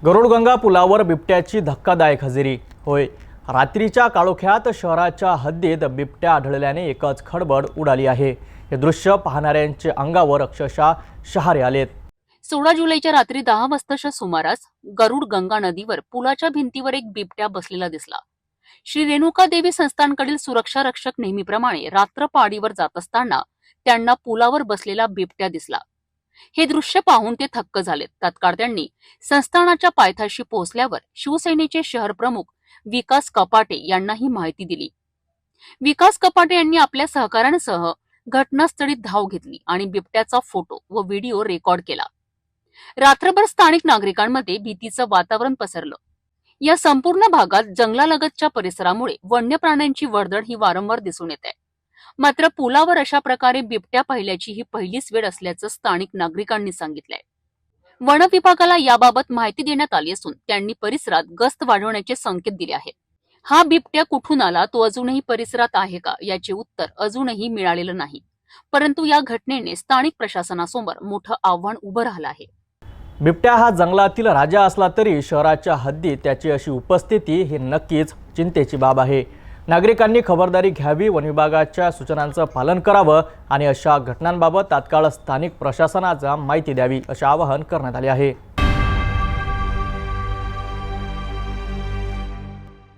गरुडगंगा पुलावर बिबट्याची धक्कादायक हजेरी। होय, रात्रीच्या काळोख्यात शहराच्या हद्दीत बिबट्या आढळल्याने एकच खळबळ उडाली आहे। हे दृश्य पाहणाऱ्यांच्या अंगावर अक्षरशः शहारे आलेत। 16 जुलैच्या रात्री 10 वाजताच्या सुमारास गरुडगंगा नदीवर पुलाच्या भिंतीवर एक बिबट्या बसलेला दिसला। श्री रेणुका देवी संस्थानकडील सुरक्षा रक्षक नेहमीप्रमाणे रात्र पाळीवर जात असताना त्यांना पुलावर बसलेला बिबट्या दिसला। हे दृश्य पाहून ते थक्क झालेत। तात्काळ त्यांनी संस्थानाच्या पायथ्याशी पोहोचल्यावर शिवसेनेचे शहर प्रमुख विकास कपाटे यांना ही माहिती दिली। विकास कपाटे यांनी आपल्या सहकाऱ्यांसह घटनास्थळी धाव घेतली आणि बिबट्याचा फोटो व व्हिडिओ रेकॉर्ड केला। रात्रभर स्थानिक नागरिकांमध्ये भीतीचं वातावरण पसरलं। या संपूर्ण भागात जंगलालगतच्या परिसरामुळे वन्य प्राण्यांची वर्दळ ही वारंवार दिसून येते। मात्र पुलावर अशा प्रकारे बिबट्या पाहिल्याची ही पहिलीच वेळ असल्याचं स्थानिक नागरिकांनी सांगितलंय। वन विभागाला याबाबत माहिती देण्यात आली असून त्यांनी परिसरात गस्त वाढवण्याचे संकेत दिले आहेत। हा बिबट्या कुठून आला, तो अजूनही परिसरात आहे का, याचे उत्तर अजूनही मिळालेलं नाही। परंतु या घटनेने स्थानिक प्रशासनासमोर मोठं आव्हान उभं राहिलं आहे। बिबट्या हा जंगलातील राजा असला तरी शहराच्या हद्दीत त्याची अशी उपस्थिती ही नक्कीच चिंतेची बाब आहे। नागरिकांनी खबरदारी घ्यावी, वन विभागाच्या सूचनांचं पालन करावं आणि अशा घटनांबाबत तात्काळ स्थानिक प्रशासनाला माहिती द्यावी असे आवाहन करण्यात आले आहे।